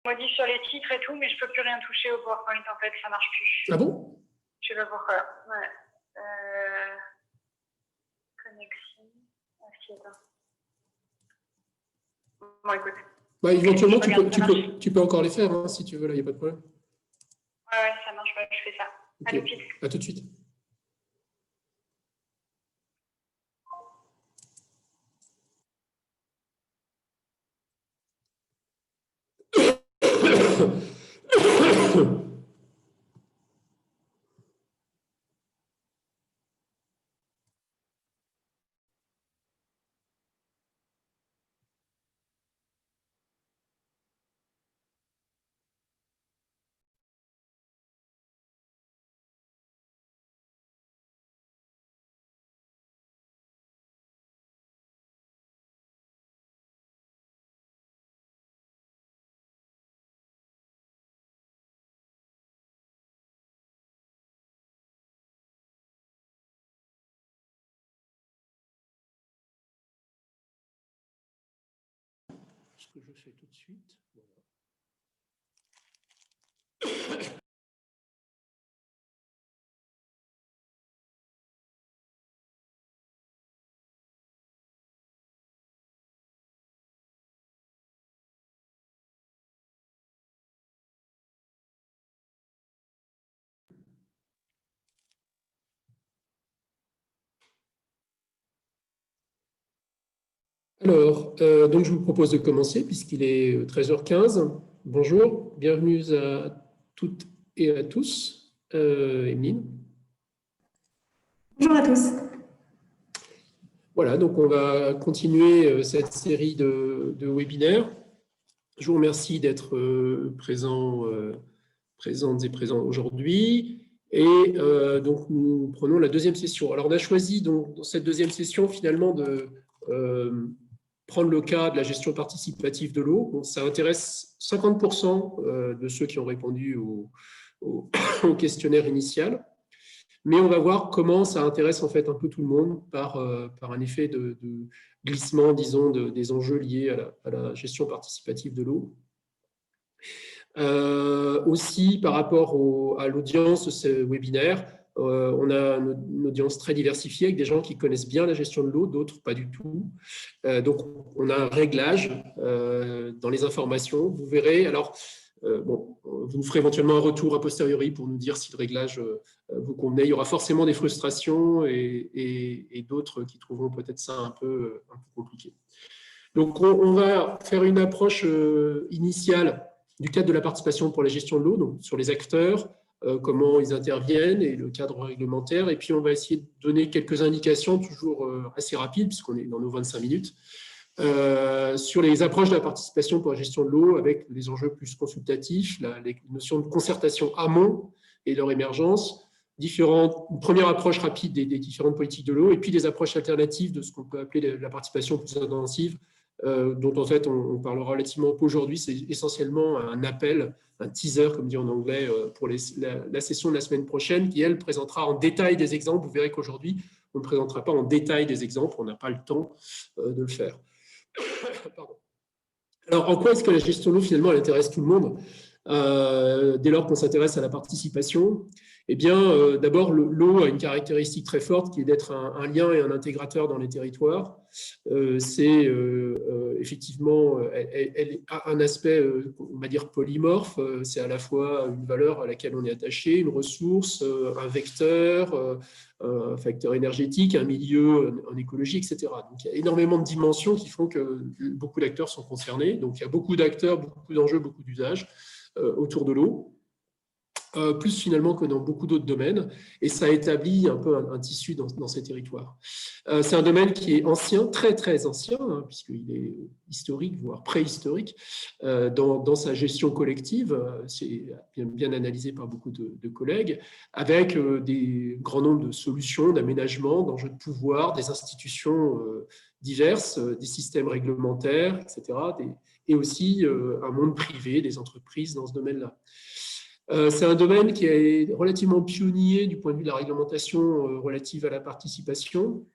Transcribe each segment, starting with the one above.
modifie sur les titres et tout, mais je peux plus rien toucher au PowerPoint en fait, ça marche plus. Ah bon? Je sais pas pourquoi. Ouais. Connexion. Bon, écoute. Bah, éventuellement, tu peux encore les faire hein, si tu veux, là, il n'y a pas de problème. Ouais, ça marche pas, je fais ça. Okay. À tout de suite. À tout de suite. Ce que je fais tout de suite. Voilà. Alors, donc je vous propose de commencer puisqu'il est 13h15. Bonjour, bienvenue à toutes et à tous. Emeline. Bonjour à tous. Voilà, donc on va continuer cette série de webinaires. Je vous remercie d'être présentes et présents aujourd'hui. Et donc, nous prenons la deuxième session. Alors, on a choisi donc, dans cette deuxième session, finalement, de prendre le cas de la gestion participative de l'eau. Bon, ça intéresse 50% de ceux qui ont répondu au questionnaire initial. Mais on va voir comment ça intéresse en fait un peu tout le monde par un effet de glissement, disons, des enjeux liés à la gestion participative de l'eau. Aussi, par rapport à l'audience de ce webinaire, on a une audience très diversifiée avec des gens qui connaissent bien la gestion de l'eau, d'autres pas du tout. Donc, on a un réglage dans les informations. Vous verrez, alors, bon, vous nous ferez éventuellement un retour a posteriori pour nous dire si le réglage vous convenait. Il y aura forcément des frustrations et d'autres qui trouveront peut-être ça un peu compliqué. Donc, on va faire une approche initiale du cadre de la participation pour la gestion de l'eau, donc sur les acteurs, comment ils interviennent et le cadre réglementaire. Et puis, on va essayer de donner quelques indications, toujours assez rapides, puisqu'on est dans nos 25 minutes, sur les approches de la participation pour la gestion de l'eau, avec les enjeux plus consultatifs, les notions de concertation amont et leur émergence, une première approche rapide des différentes politiques de l'eau, et puis des approches alternatives de ce qu'on peut appeler la participation plus intensive, dont en fait on parlera relativement peu aujourd'hui. C'est essentiellement un appel, un teaser, comme dit en anglais, pour la session de la semaine prochaine, qui, elle, présentera en détail des exemples. Vous verrez qu'aujourd'hui, on ne présentera pas en détail des exemples, on n'a pas le temps de le faire. Pardon. Alors, en quoi est-ce que la gestion de l'eau, finalement, elle intéresse tout le monde dès lors qu'on s'intéresse à la participation? Eh bien, d'abord, l'eau a une caractéristique très forte qui est d'être un lien et un intégrateur dans les territoires. C'est effectivement, elle a un aspect, on va dire, polymorphe. C'est à la fois une valeur à laquelle on est attaché, une ressource, un vecteur, un facteur énergétique, un milieu en écologie, etc. Donc, il y a énormément de dimensions qui font que beaucoup d'acteurs sont concernés. Donc, il y a beaucoup d'acteurs, beaucoup d'enjeux, beaucoup d'usages autour de l'eau. Plus finalement que dans beaucoup d'autres domaines, et ça établit un peu un tissu dans ces territoires. C'est un domaine qui est ancien, très très ancien, hein, puisqu'il est historique, voire préhistorique, dans sa gestion collective. C'est bien analysé par beaucoup de collègues, avec des grands nombres de solutions, d'aménagements, d'enjeux de pouvoir, des institutions diverses, des systèmes réglementaires, etc., et aussi un monde privé, des entreprises dans ce domaine-là. C'est un domaine qui est relativement pionnier du point de vue de la réglementation relative à la participation.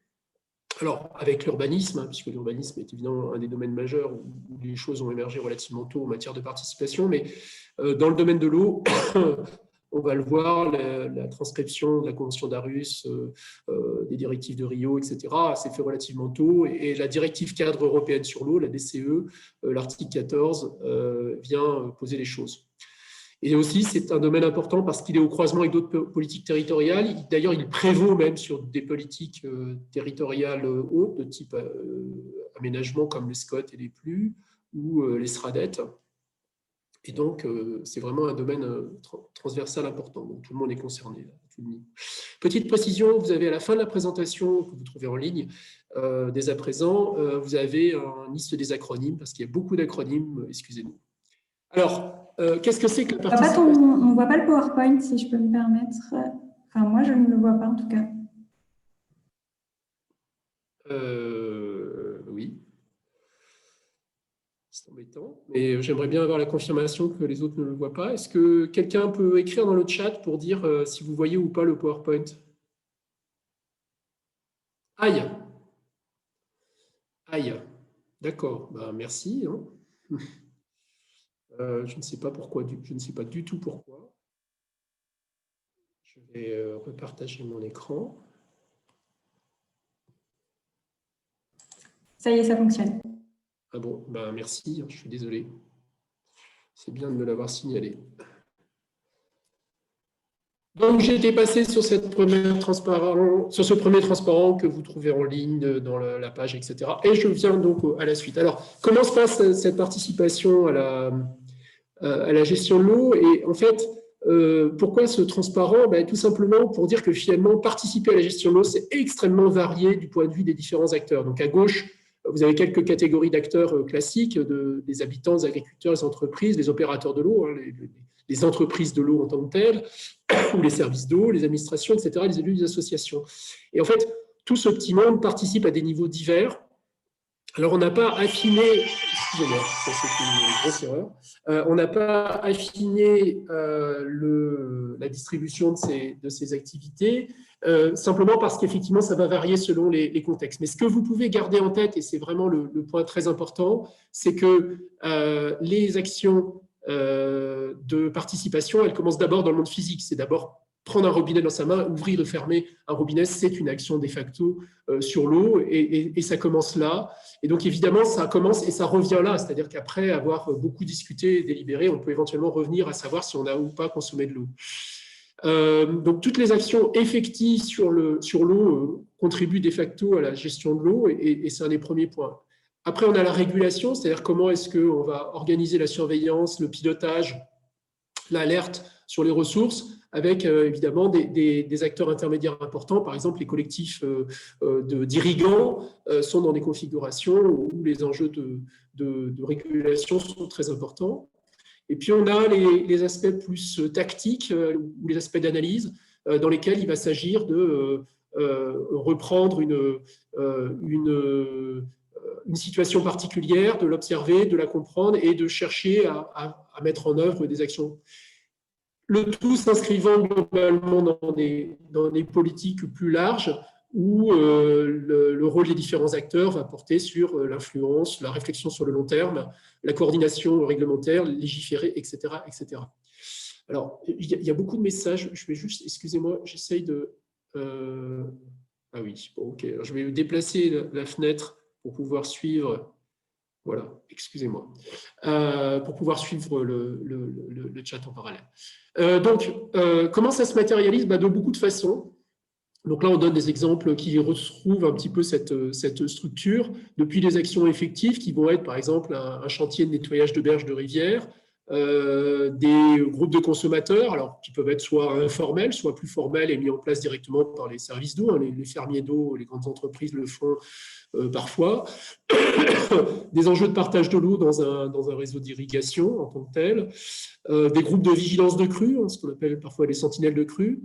Alors, avec l'urbanisme, puisque l'urbanisme est évidemment un des domaines majeurs où les choses ont émergé relativement tôt en matière de participation, mais dans le domaine de l'eau, on va le voir, la transcription de la Convention d'Aarhus, des directives de Rio, etc., s'est fait relativement tôt. Et la directive cadre européenne sur l'eau, la DCE, l'article 14, vient poser les choses. Et aussi, c'est un domaine important parce qu'il est au croisement avec d'autres politiques territoriales. D'ailleurs, il prévaut même sur des politiques territoriales hautes, de type aménagement comme les SCOT et les PLU, ou les SRADET. Et donc, c'est vraiment un domaine transversal important. Donc, tout le monde est concerné. Petite précision, vous avez à la fin de la présentation, que vous trouvez en ligne, dès à présent, vous avez une liste des acronymes, parce qu'il y a beaucoup d'acronymes, excusez-nous. Alors, qu'est-ce que c'est que la participation ? On ne voit pas le PowerPoint, si je peux me permettre. Enfin, moi, je ne le vois pas, en tout cas. Oui. C'est embêtant, mais j'aimerais bien avoir la confirmation que les autres ne le voient pas. Est-ce que quelqu'un peut écrire dans le chat pour dire si vous voyez ou pas le PowerPoint ? Aïe. Aïe. D'accord. Ben, merci. Hein. Je ne sais pas pourquoi, je ne sais pas du tout pourquoi. Je vais repartager mon écran. Ça y est, ça fonctionne. Ah bon, ben merci, je suis désolé. C'est bien de me l'avoir signalé. Donc, j'ai été passé sur ce premier transparent que vous trouvez en ligne dans la page, etc. Et je viens donc à la suite. Alors, comment se passe cette participation à la gestion de l'eau? Et en fait, pourquoi ce transparent? Tout simplement pour dire que finalement, participer à la gestion de l'eau, c'est extrêmement varié du point de vue des différents acteurs. Donc, à gauche, vous avez quelques catégories d'acteurs classiques, des habitants, des agriculteurs, des entreprises, les opérateurs de l'eau, hein, les entreprises de l'eau en tant que telles, ou les services d'eau, les administrations, etc., les élus des associations. Et en fait, tout ce petit monde participe à des niveaux divers. Alors, on n'a pas affiné, excusez-moi, ça c'est une grosse erreur, on n'a pas affiné la distribution de ces activités, simplement parce qu'effectivement, ça va varier selon les contextes. Mais ce que vous pouvez garder en tête, et c'est vraiment le point très important, c'est que les actions de participation, elles commencent d'abord dans le monde physique. C'est d'abord prendre un robinet dans sa main, ouvrir et fermer un robinet, c'est une action de facto sur l'eau, et ça commence là. Et donc, évidemment, ça commence et ça revient là, c'est-à-dire qu'après avoir beaucoup discuté et délibéré, on peut éventuellement revenir à savoir si on a ou pas consommé de l'eau. Donc, toutes les actions effectives sur l'eau contribuent de facto à la gestion de l'eau, et c'est un des premiers points. Après, on a la régulation, c'est-à-dire comment est-ce qu'on va organiser la surveillance, le pilotage, l'alerte sur les ressources, avec évidemment des acteurs intermédiaires importants. Par exemple, les collectifs d'irrigants sont dans des configurations où les enjeux de régulation sont très importants. Et puis, on a les aspects plus tactiques ou les aspects d'analyse dans lesquels il va s'agir de reprendre une situation particulière, de l'observer, de la comprendre et de chercher à mettre en œuvre des actions. Le tout s'inscrivant globalement dans des politiques plus larges où le rôle des différents acteurs va porter sur l'influence, la réflexion sur le long terme, la coordination réglementaire, légiférer, etc., etc. Alors, il y a beaucoup de messages. Je vais juste, excusez-moi, j'essaye de... Ah oui, bon, ok. Alors, je vais déplacer la fenêtre pour pouvoir suivre... Voilà, excusez-moi, pour pouvoir suivre le chat en parallèle. Donc, comment ça se matérialise? De beaucoup de façons. Donc là, on donne des exemples qui retrouvent un petit peu cette structure, depuis les actions effectives qui vont être, par exemple, un chantier de nettoyage de berges de rivières, des groupes de consommateurs, alors qui peuvent être soit informels, soit plus formels et mis en place directement par les services d'eau. Hein, les fermiers d'eau, les grandes entreprises le font parfois. Des enjeux de partage de l'eau dans un réseau d'irrigation en tant que tel. Des groupes de vigilance de crues, hein, ce qu'on appelle parfois les sentinelles de crues,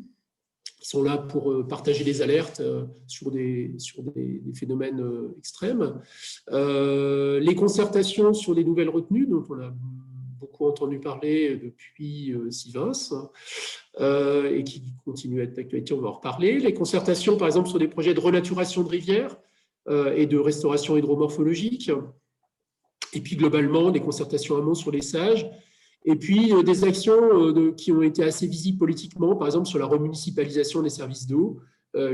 qui sont là pour partager les alertes sur des phénomènes extrêmes. Les concertations sur les nouvelles retenues, dont on a beaucoup entendu parler depuis Sivens, et qui continuent à être d'actualité, on va en reparler. Les concertations, par exemple, sur des projets de renaturation de rivières, et de restauration hydromorphologique. Et puis globalement, des concertations amont sur les sages. Et puis des actions qui ont été assez visibles politiquement, par exemple sur la remunicipalisation des services d'eau,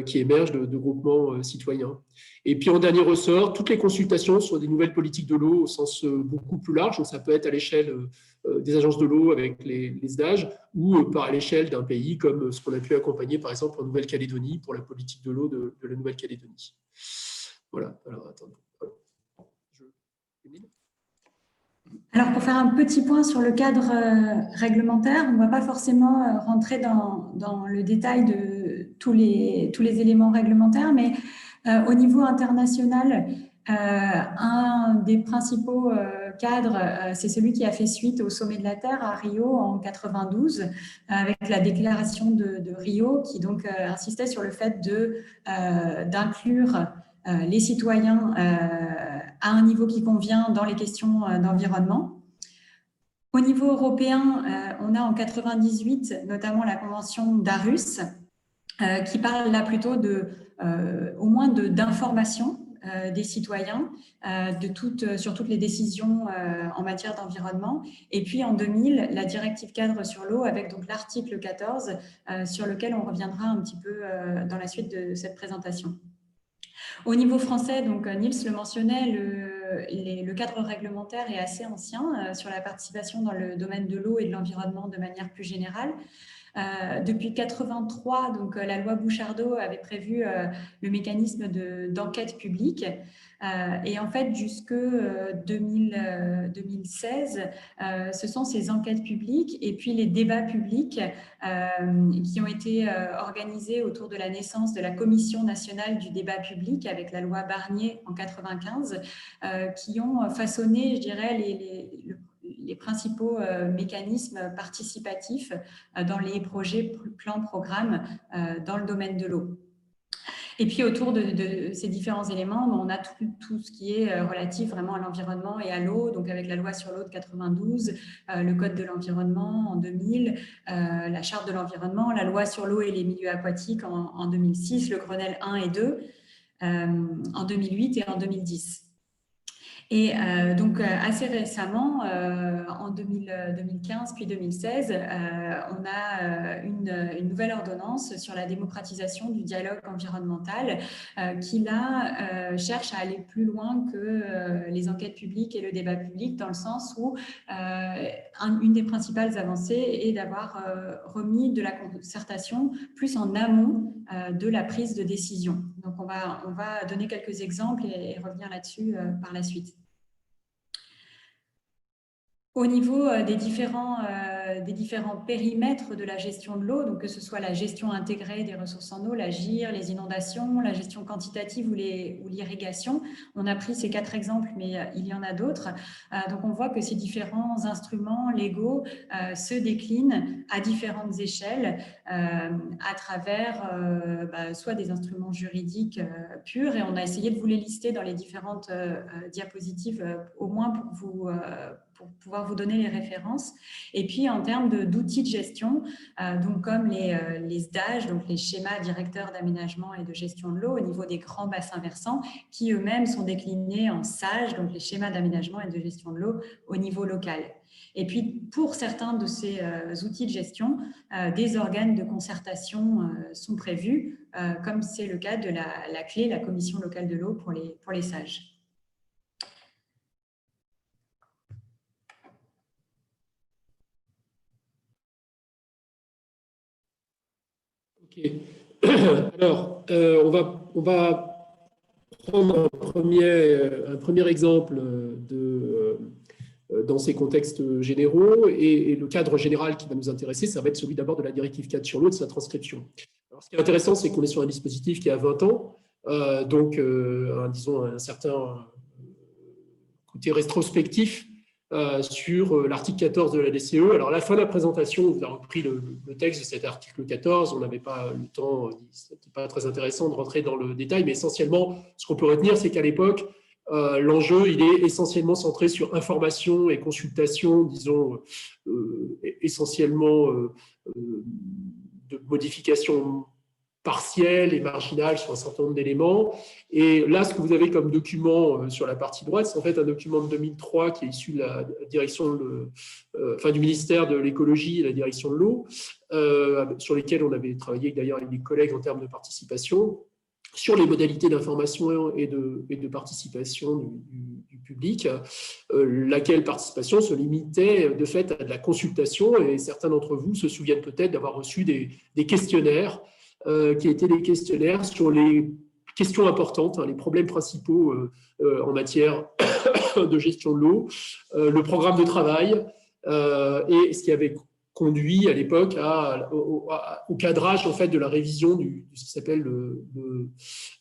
qui émergent de groupements citoyens. Et puis en dernier ressort, toutes les consultations sur des nouvelles politiques de l'eau au sens beaucoup plus large. Donc ça peut être à l'échelle des agences de l'eau avec les SDAGE ou à l'échelle d'un pays comme ce qu'on a pu accompagner par exemple en Nouvelle-Calédonie pour la politique de l'eau de la Nouvelle-Calédonie. Voilà. Alors attendez. Alors, pour faire un petit point sur le cadre réglementaire, on ne va pas forcément rentrer dans le détail de tous les éléments réglementaires, mais au niveau international, un des principaux cadres, c'est celui qui a fait suite au Sommet de la Terre à Rio en 92, avec la déclaration de Rio, qui donc insistait sur le fait d'inclure les citoyens à un niveau qui convient dans les questions d'environnement. Au niveau européen, on a en 98 notamment la convention d'Aarhus qui parle là plutôt au moins d'information des citoyens sur toutes les décisions en matière d'environnement. Et puis en 2000, la directive cadre sur l'eau avec donc l'article 14 sur lequel on reviendra un petit peu dans la suite de cette présentation. Au niveau français, donc Niels le mentionnait, le cadre réglementaire est assez ancien sur la participation dans le domaine de l'eau et de l'environnement de manière plus générale. Depuis 1983, donc la loi Bouchardot avait prévu le mécanisme d'enquête publique. Et en fait, jusque 2016, ce sont ces enquêtes publiques et puis les débats publics qui ont été organisés autour de la naissance de la Commission nationale du débat public avec la loi Barnier en 1995, qui ont façonné, je dirais, les principaux mécanismes participatifs dans les projets, plans, programmes dans le domaine de l'eau. Et puis autour de ces différents éléments, on a tout ce qui est relatif vraiment à l'environnement et à l'eau, donc avec la loi sur l'eau de 92, le code de l'environnement en 2000, la charte de l'environnement, la loi sur l'eau et les milieux aquatiques en 2006, le Grenelle 1 et 2 en 2008 et en 2010. Et donc, assez récemment, en 2015 puis 2016, on a une nouvelle ordonnance sur la démocratisation du dialogue environnemental qui, là, cherche à aller plus loin que les enquêtes publiques et le débat public, dans le sens où une des principales avancées est d'avoir remis de la concertation plus en amont de la prise de décision. Donc, on va donner quelques exemples et revenir là-dessus par la suite. Au niveau des différents périmètres de la gestion de l'eau, donc que ce soit la gestion intégrée des ressources en eau, la GIR, les inondations, la gestion quantitative ou l'irrigation, on a pris ces 4 exemples, mais il y en a d'autres. Donc on voit que ces différents instruments légaux se déclinent à différentes échelles à travers soit des instruments juridiques purs, et on a essayé de vous les lister dans les différentes diapositives, au moins pour pouvoir vous donner les références. Et puis, en termes d'outils de gestion, donc comme les SDAGE, donc les schémas directeurs d'aménagement et de gestion de l'eau au niveau des grands bassins versants, qui eux-mêmes sont déclinés en SAGE, donc les schémas d'aménagement et de gestion de l'eau au niveau local. Et puis, pour certains de ces outils de gestion, des organes de concertation sont prévus, comme c'est le cas de la CLE, la Commission locale de l'eau pour les SAGE. Alors, on va prendre un premier exemple dans ces contextes généraux, et le cadre général qui va nous intéresser, ça va être celui d'abord de la directive 4 sur l'eau, de sa transcription. Alors, ce qui est intéressant, c'est qu'on est sur un dispositif qui a 20 ans, donc disons un certain côté rétrospectif sur l'article 14 de la DCE. Alors, à la fin de la présentation, vous avez repris le texte de cet article 14. On n'avait pas le temps, ce n'était pas très intéressant de rentrer dans le détail, mais essentiellement, ce qu'on peut retenir, c'est qu'à l'époque, l'enjeu, il est essentiellement centré sur information et consultation, disons, essentiellement de modifications partielle et marginale sur un certain nombre d'éléments. Et là, ce que vous avez comme document sur la partie droite, c'est en fait un document de 2003 qui est issu de la direction du ministère de l'écologie et la direction de l'eau, sur lesquels on avait travaillé d'ailleurs avec des collègues en termes de participation, sur les modalités d'information et de participation du public, laquelle participation se limitait de fait à de la consultation, et certains d'entre vous se souviennent peut-être d'avoir reçu des questionnaires qui étaient des questionnaires sur les questions importantes, les problèmes principaux en matière de gestion de l'eau, le programme de travail, et ce qui avait conduit à l'époque au cadrage en fait de la révision de ce qui s'appelle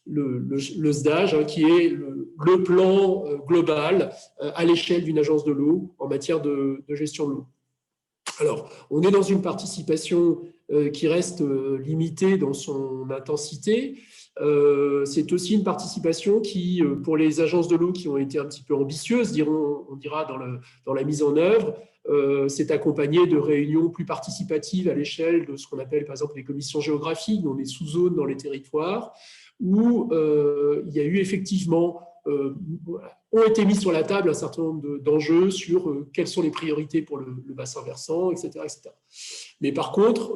le SDAGE, qui est le plan global à l'échelle d'une agence de l'eau en matière de gestion de l'eau. Alors, on est dans une participation qui reste limitée dans son intensité. C'est aussi une participation qui, pour les agences de l'eau qui ont été un petit peu ambitieuses, on dira dans la mise en œuvre, s'est accompagnée de réunions plus participatives à l'échelle de ce qu'on appelle par exemple les commissions géographiques, dans les sous-zones dans les territoires, où il y a eu effectivement ont été mis sur la table un certain nombre d'enjeux sur quelles sont les priorités pour le bassin versant, etc., etc. Mais par contre,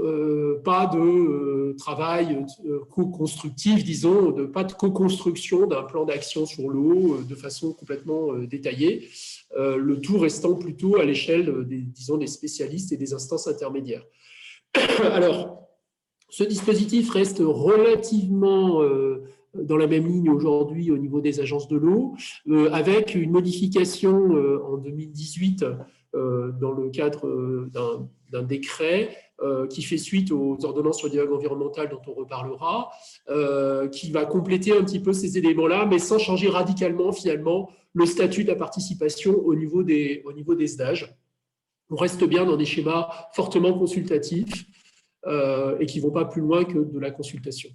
pas de travail co-constructif, disons, pas de co-construction d'un plan d'action sur l'eau de façon complètement détaillée, le tout restant plutôt à l'échelle des spécialistes et des instances intermédiaires. Alors, ce dispositif reste relativement dans la même ligne aujourd'hui au niveau des agences de l'eau, avec une modification en 2018 dans le cadre d'un décret qui fait suite aux ordonnances sur le dialogue environnemental dont on reparlera, qui va compléter un petit peu ces éléments-là, mais sans changer radicalement finalement le statut de la participation au niveau des SDAGE. On reste bien dans des schémas fortement consultatifs et qui ne vont pas plus loin que de la consultation.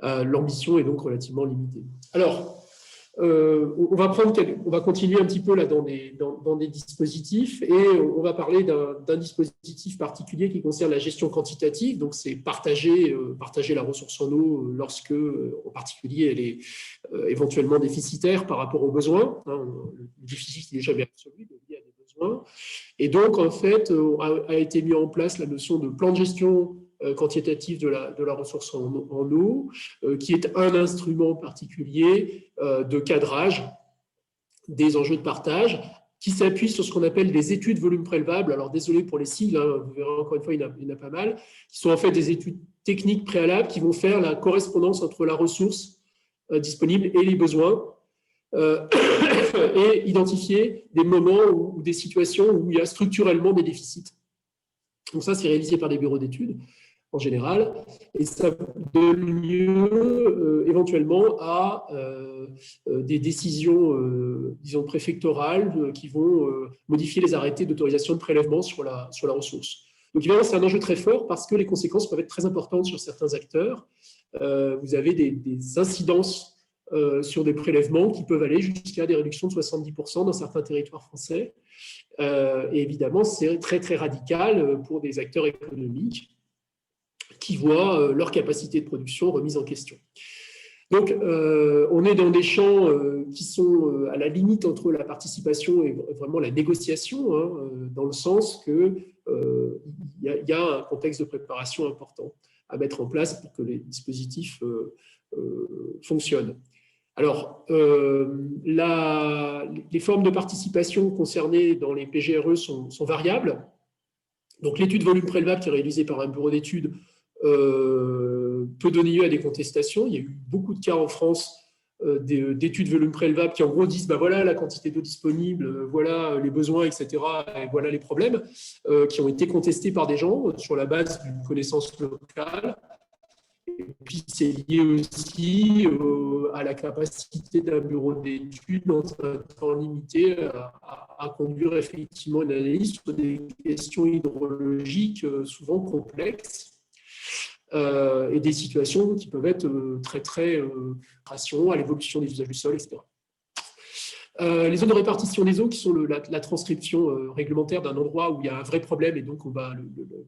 L'ambition est donc relativement limitée. Alors, on va continuer un petit peu là dans des dispositifs, et on va parler d'un dispositif particulier qui concerne la gestion quantitative. Donc, c'est partager la ressource en eau lorsque, en particulier, elle est éventuellement déficitaire par rapport aux besoins. Le déficit n'est jamais absolu, donc il y a des besoins. Et donc, en fait, a été mis en place la notion de plan de gestion quantitative de la ressource en eau, qui est un instrument particulier de cadrage des enjeux de partage, qui s'appuie sur ce qu'on appelle des études volume prélevable. Alors, désolé pour les sigles, vous verrez encore une fois, il y en a pas mal, qui sont en fait des études techniques préalables qui vont faire la correspondance entre la ressource disponible et les besoins, et identifier des moments ou des situations où il y a structurellement des déficits. Donc ça, c'est réalisé par des bureaux d'études en général, et ça donne lieu éventuellement à des décisions, disons, préfectorales qui vont modifier les arrêtés d'autorisation de prélèvement sur la ressource. Donc évidemment, c'est un enjeu très fort parce que les conséquences peuvent être très importantes sur certains acteurs. Vous avez des incidences sur des prélèvements qui peuvent aller jusqu'à des réductions de 70% dans certains territoires français. Et évidemment, c'est très, très radical pour des acteurs économiques qui voient leur capacité de production remise en question. Donc, on est dans des champs qui sont à la limite entre la participation et vraiment la négociation, dans le sens qu'il y a un contexte de préparation important à mettre en place pour que les dispositifs fonctionnent. Alors, les formes de participation concernées dans les PGRE sont variables. Donc, l'étude volume prélevable qui est réalisée par un bureau d'études peut donner lieu à des contestations. Il y a eu beaucoup de cas en France d'études volume prélevable qui en gros disent voilà la quantité d'eau disponible, voilà les besoins, etc. et voilà les problèmes, qui ont été contestés par des gens sur la base d'une connaissance locale. Et puis c'est lié aussi à la capacité d'un bureau d'études dans un temps limité à conduire effectivement une analyse sur des questions hydrologiques souvent complexes. Et des situations qui peuvent être très, très à l'évolution des usages du sol, etc. Les zones de répartition des eaux, qui sont la transcription réglementaire d'un endroit où il y a un vrai problème et donc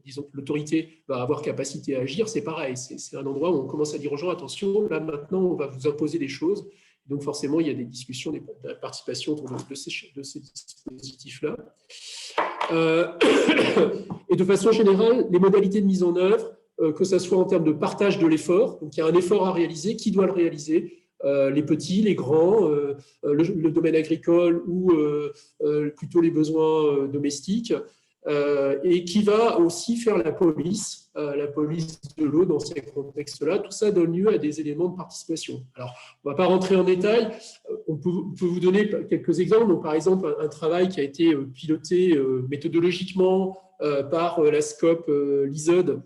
disons que l'autorité va avoir capacité à agir, c'est pareil. C'est un endroit où on commence à dire aux gens, attention, là maintenant, on va vous imposer des choses. Donc forcément, il y a des discussions, de la participation autour de ces dispositifs-là. Et de façon générale, les modalités de mise en œuvre, que ce soit en termes de partage de l'effort, donc il y a un effort à réaliser, qui doit le réaliser, les petits, les grands, le domaine agricole ou plutôt les besoins domestiques, et qui va aussi faire la police de l'eau dans ces contextes-là. Tout ça donne lieu à des éléments de participation. Alors, on ne va pas rentrer en détail, on peut vous donner quelques exemples. Donc, par exemple, un travail qui a été piloté méthodologiquement par la SCOP LISOD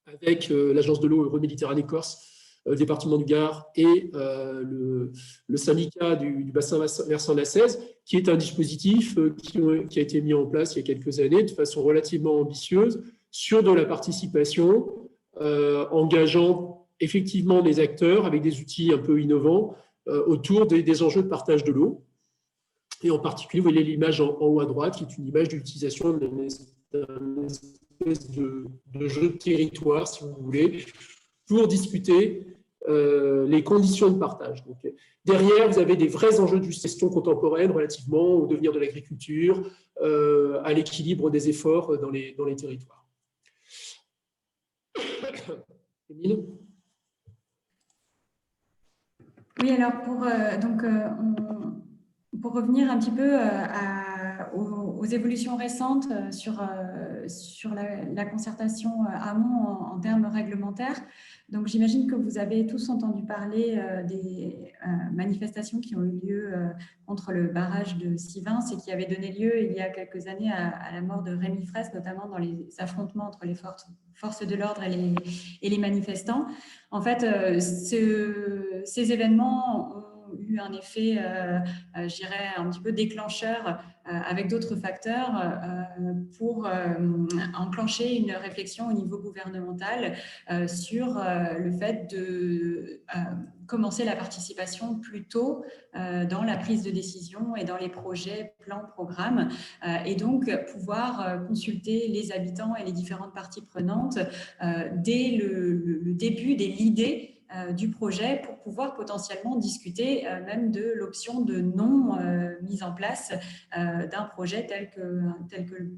avec l'Agence de l'eau Euro-Méditerranée-Corse, département du Gard et le syndicat du bassin versant de la 16, qui est un dispositif qui a été mis en place il y a quelques années de façon relativement ambitieuse sur de la participation, engageant effectivement des acteurs avec des outils un peu innovants autour des enjeux de partage de l'eau. Et en particulier, vous voyez l'image en haut à droite, qui est une image d'utilisation d'un espèce de jeu de territoire, si vous voulez, pour discuter les conditions de partage. Donc, derrière, vous avez des vrais enjeux de gestion contemporaine relativement au devenir de l'agriculture, à l'équilibre des efforts dans les territoires. Émile ? Oui, alors pour revenir un petit peu aux évolutions récentes sur la concertation amont en termes réglementaires. Donc, j'imagine que vous avez tous entendu parler des manifestations qui ont eu lieu contre le barrage de Sivins et qui avaient donné lieu il y a quelques années à la mort de Rémi Fraisse, notamment dans les affrontements entre les forces de l'ordre et les manifestants. En fait, ces événements ont eu un effet, je dirais, un petit peu déclencheur avec d'autres facteurs pour enclencher une réflexion au niveau gouvernemental sur le fait de commencer la participation plus tôt dans la prise de décision et dans les projets, plans, programmes, et donc pouvoir consulter les habitants et les différentes parties prenantes dès le début, dès l'idée du projet pour pouvoir potentiellement discuter même de l'option de non mise en place d'un projet tel que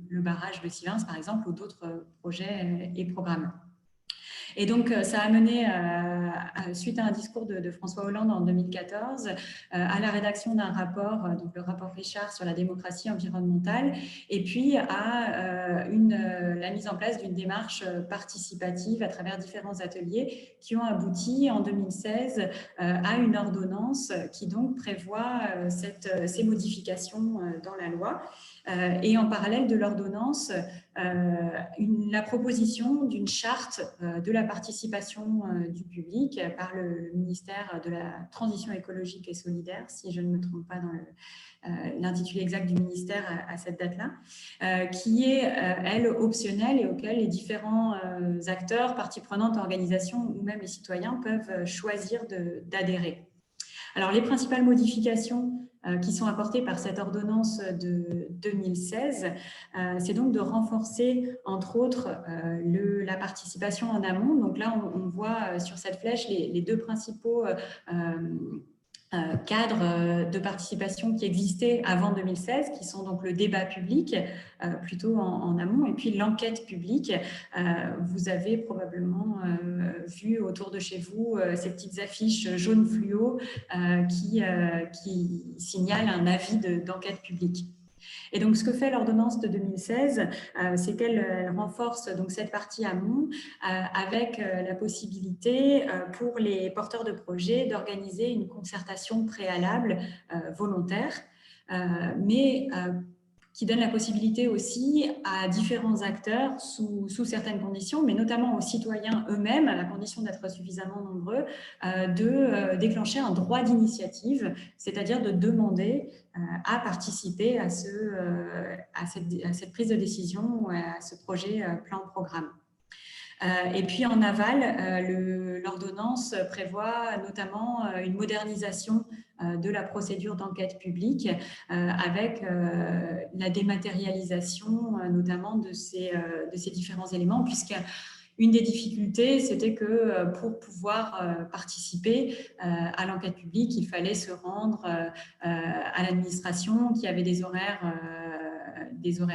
le barrage de Sivins, par exemple, ou d'autres projets et programmes. Et donc, ça a mené, suite à un discours de François Hollande en 2014, à la rédaction d'un rapport, donc le rapport Richard sur la démocratie environnementale, et puis à la mise en place d'une démarche participative à travers différents ateliers qui ont abouti en 2016 à une ordonnance qui donc prévoit ces modifications dans la loi. Et en parallèle de l'ordonnance, la proposition d'une charte de la participation du public par le ministère de la Transition écologique et solidaire, si je ne me trompe pas dans l'intitulé exact du ministère à cette date-là, qui est, elle, optionnelle et auquel les différents acteurs, parties prenantes, organisations ou même les citoyens peuvent choisir d'adhérer. Alors, les principales modifications qui sont apportées par cette ordonnance de 2016, c'est donc de renforcer, entre autres, la participation en amont. Donc là, on voit sur cette flèche les deux principaux cadres de participation qui existaient avant 2016, qui sont donc le débat public, plutôt en amont, et puis l'enquête publique. Vous avez probablement vu autour de chez vous ces petites affiches jaunes fluo qui signalent un avis d'enquête publique. Et donc, ce que fait l'ordonnance de 2016, c'est qu'elle renforce donc cette partie amont avec la possibilité pour les porteurs de projets d'organiser une concertation préalable volontaire, mais qui donne la possibilité aussi à différents acteurs, sous certaines conditions, mais notamment aux citoyens eux-mêmes, à la condition d'être suffisamment nombreux, de déclencher un droit d'initiative, c'est-à-dire de demander à participer à cette prise de décision, à ce projet plan-programme. Et puis en aval, l'ordonnance prévoit notamment une modernisation de la procédure d'enquête publique avec la dématérialisation notamment de ces différents éléments, puisque une des difficultés, c'était que pour pouvoir participer à l'enquête publique, il fallait se rendre à l'administration qui avait des horaires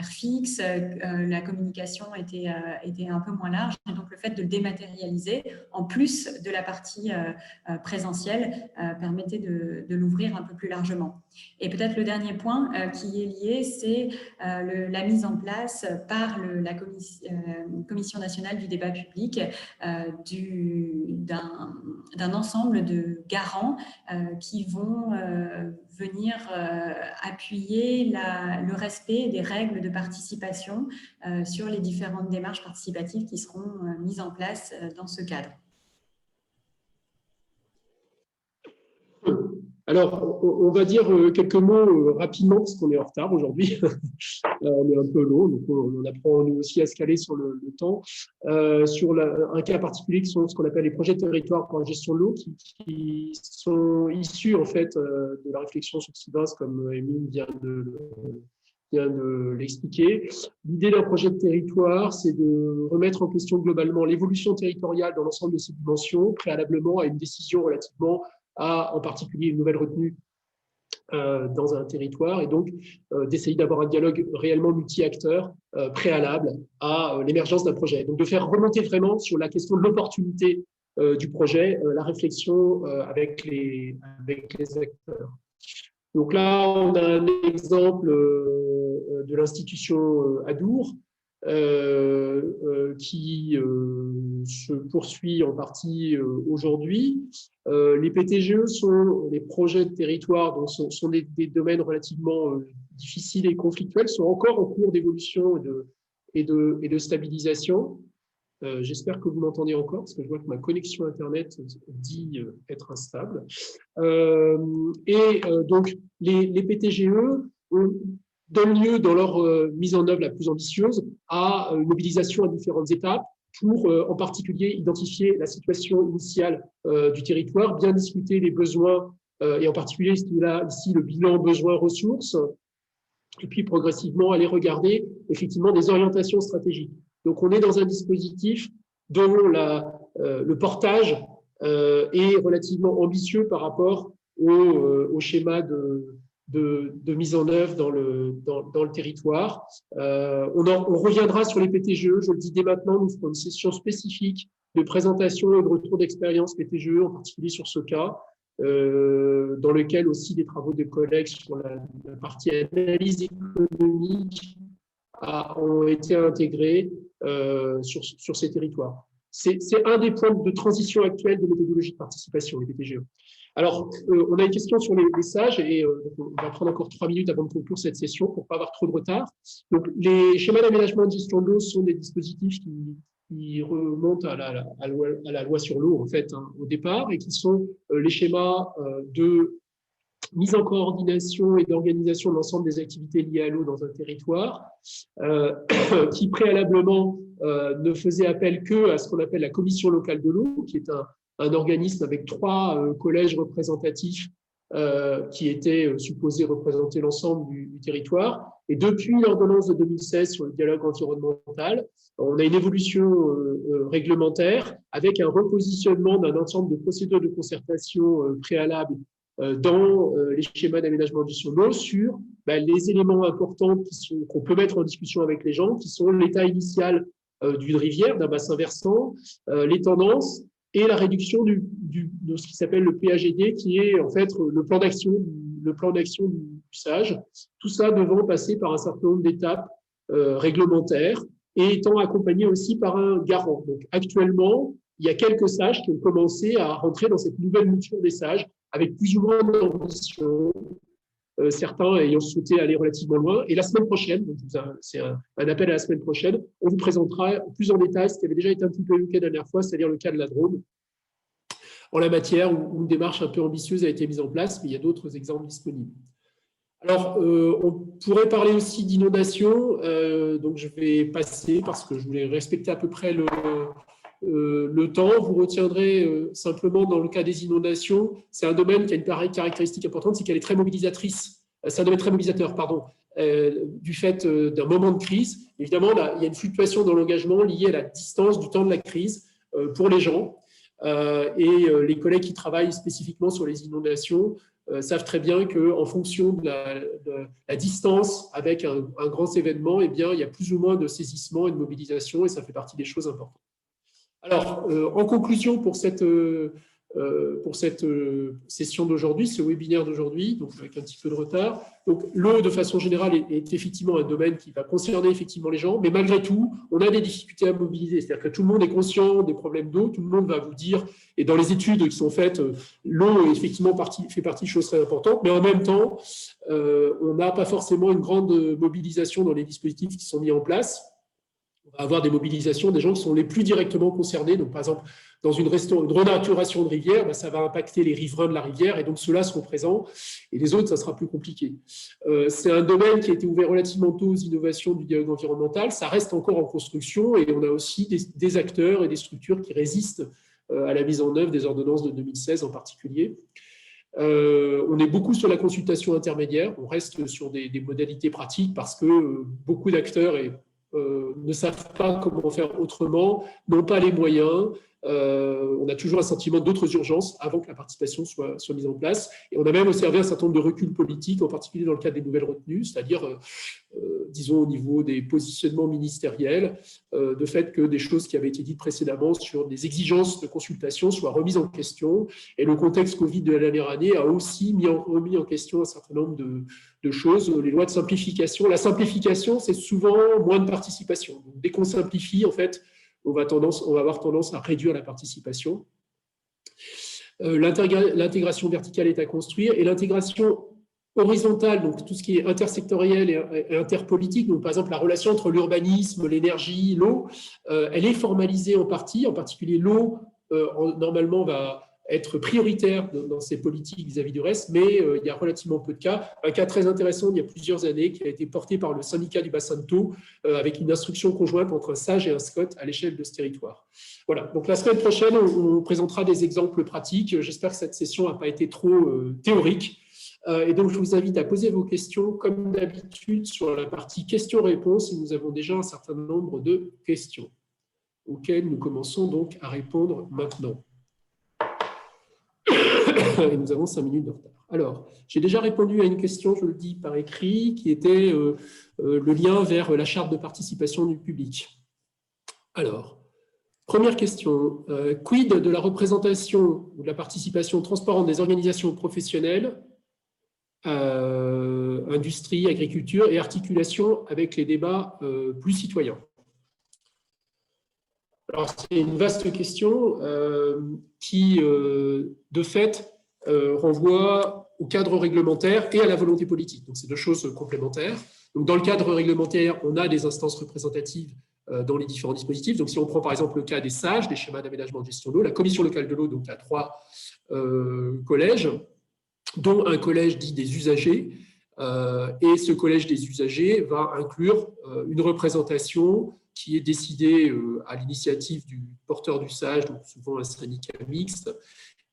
fixes, la communication était un peu moins large. Et donc, le fait de le dématérialiser, en plus de la partie présentielle, permettait de l'ouvrir un peu plus largement. Et peut-être le dernier point qui est lié, c'est la mise en place par la Commission nationale du débat public d'un ensemble de garants qui vont venir appuyer le respect des règles de participation sur les différentes démarches participatives qui seront mises en place dans ce cadre. Alors, on va dire quelques mots rapidement, parce qu'on est en retard aujourd'hui. On est un peu long, donc on apprend nous aussi à se caler sur le temps. Sur un cas particulier qui sont ce qu'on appelle les projets de territoire pour la gestion de l'eau, qui sont issus en fait de la réflexion sur Sylvain, comme Émile vient de l'expliquer. L'idée d'un projet de territoire, c'est de remettre en question globalement l'évolution territoriale dans l'ensemble de ses dimensions, préalablement à une décision relativement à, en particulier, une nouvelle retenue dans un territoire, et donc d'essayer d'avoir un dialogue réellement multi-acteurs préalable à l'émergence d'un projet. Donc de faire remonter vraiment sur la question de l'opportunité du projet, la réflexion avec les acteurs. Donc là, on a un exemple de l'institution Adour, qui se poursuit en partie aujourd'hui. Les PTGE sont les projets de territoire, donc sont des domaines relativement difficiles et conflictuels, sont encore en cours d'évolution et de stabilisation. J'espère que vous m'entendez encore, parce que je vois que ma connexion Internet dit être instable. Donc, les PTGE donnent lieu, dans leur mise en œuvre la plus ambitieuse, à une mobilisation à différentes étapes pour, en particulier, identifier la situation initiale du territoire, bien discuter les besoins, et en particulier ici le bilan besoins-ressources, et puis progressivement aller regarder effectivement des orientations stratégiques. Donc, on est dans un dispositif dont le portage est relativement ambitieux par rapport au schéma de mise en œuvre dans le territoire. On reviendra sur les PTGE, je le dis dès maintenant, nous ferons une session spécifique de présentation et de retour d'expérience PTGE, en particulier sur ce cas, dans lequel aussi des travaux de collègues sur la partie analyse économique ont été intégrés sur ces territoires. C'est un des points de transition actuels de méthodologie de participation, les PTGE. Alors, on a une question sur les sages, et on va prendre encore 3 minutes avant de conclure cette session pour ne pas avoir trop de retard. Donc, les schémas d'aménagement de gestion de l'eau sont des dispositifs qui remontent à la loi sur l'eau, en fait, au départ, et qui sont les schémas de mise en coordination et d'organisation de l'ensemble des activités liées à l'eau dans un territoire, qui préalablement ne faisait appel que à ce qu'on appelle la commission locale de l'eau, qui est un organisme avec 3 collèges représentatifs qui étaient supposés représenter l'ensemble du territoire. Et depuis l'ordonnance de 2016 sur le dialogue environnemental, on a une évolution réglementaire avec un repositionnement d'un ensemble de procédures de concertation préalables dans les schémas d'aménagement du gestion de l'eau sur les éléments importants qu'on peut mettre en discussion avec les gens, qui sont l'état initial d'une rivière, d'un bassin versant, les tendances et la réduction de ce qui s'appelle le PAGD, qui est en fait le plan d'action du SAGE. Tout ça devant passer par un certain nombre d'étapes réglementaires et étant accompagné aussi par un garant. Donc actuellement, il y a quelques sages qui ont commencé à rentrer dans cette nouvelle mouture des sages avec plus ou moins d'ambition, certains ayant souhaité aller relativement loin. Et la semaine prochaine, c'est un appel à la semaine prochaine, on vous présentera plus en détail ce qui avait déjà été un petit peu évoqué la dernière fois, c'est-à-dire le cas de la Drôme, en la matière où une démarche un peu ambitieuse a été mise en place, mais il y a d'autres exemples disponibles. Alors, on pourrait parler aussi d'inondation, donc je vais passer parce que je voulais respecter à peu près le temps. Vous retiendrez simplement dans le cas des inondations, c'est un domaine qui a une caractéristique importante, c'est qu'elle est très mobilisatrice. C'est un domaine très mobilisateur, pardon, du fait d'un moment de crise. Évidemment, là, il y a une fluctuation dans l'engagement liée à la distance du temps de la crise pour les gens. Et les collègues qui travaillent spécifiquement sur les inondations savent très bien qu'en fonction de la distance avec un grand événement, eh bien, il y a plus ou moins de saisissement et de mobilisation, et ça fait partie des choses importantes. Alors, en conclusion pour cette session d'aujourd'hui, ce webinaire d'aujourd'hui, donc avec un petit peu de retard. Donc, l'eau, de façon générale, est effectivement un domaine qui va concerner effectivement les gens, mais malgré tout, on a des difficultés à mobiliser. C'est-à-dire que tout le monde est conscient des problèmes d'eau, tout le monde va vous dire, et dans les études qui sont faites, l'eau effectivement fait partie de choses très importantes, mais en même temps, on n'a pas forcément une grande mobilisation dans les dispositifs qui sont mis en place. On va avoir des mobilisations des gens qui sont les plus directement concernés. Donc, par exemple, dans une renaturation de rivière, ça va impacter les riverains de la rivière, et donc ceux-là seront présents, et les autres, ça sera plus compliqué. C'est un domaine qui a été ouvert relativement tôt aux innovations du dialogue environnemental. Ça reste encore en construction, et on a aussi des acteurs et des structures qui résistent à la mise en œuvre des ordonnances de 2016 en particulier. On est beaucoup sur la consultation intermédiaire. On reste sur des modalités pratiques parce que beaucoup d'acteurs ne savent pas comment faire autrement, n'ont pas les moyens. On a toujours un sentiment d'autres urgences avant que la participation soit mise en place. Et on a même observé un certain nombre de reculs politiques, en particulier dans le cadre des nouvelles retenues, c'est-à-dire, disons, au niveau des positionnements ministériels, de fait que des choses qui avaient été dites précédemment sur des exigences de consultation soient remises en question. Et le contexte Covid de la dernière année a aussi remis en question un certain nombre de choses. Les lois de simplification. La simplification, c'est souvent moins de participation. Donc, dès qu'on simplifie, en fait, on va avoir tendance à réduire la participation. L'intégration verticale est à construire, et l'intégration horizontale, donc tout ce qui est intersectoriel et interpolitique, donc par exemple la relation entre l'urbanisme, l'énergie, l'eau, elle est formalisée en partie, en particulier l'eau, normalement va être prioritaire dans ces politiques vis-à-vis du reste, mais il y a relativement peu de cas. Un cas très intéressant il y a plusieurs années qui a été porté par le syndicat du bassin de Thau avec une instruction conjointe entre un SAGE et un SCOT à l'échelle de ce territoire. Voilà, donc la semaine prochaine, on présentera des exemples pratiques. J'espère que cette session n'a pas été trop théorique. Et donc, je vous invite à poser vos questions, comme d'habitude, sur la partie questions-réponses. Et nous avons déjà un certain nombre de questions auxquelles nous commençons donc à répondre maintenant. Et nous avons 5 minutes de retard. Alors, j'ai déjà répondu à une question, je le dis par écrit, qui était le lien vers la charte de participation du public. Alors, première question, quid de la représentation ou de la participation transparente des organisations professionnelles, industrie, agriculture et articulation avec les débats plus citoyens? Alors, c'est une vaste question qui, de fait, renvoie au cadre réglementaire et à la volonté politique. Donc, c'est deux choses complémentaires. Donc, dans le cadre réglementaire, on a des instances représentatives dans les différents dispositifs. Donc, si on prend par exemple le cas des SAGE, des schémas d'aménagement de gestion de l'eau, la commission locale de l'eau, donc il y a 3 collèges, dont un collège dit des usagers. Et ce collège des usagers va inclure une représentation qui est décidée à l'initiative du porteur du SAGE, donc souvent un syndicat mixte,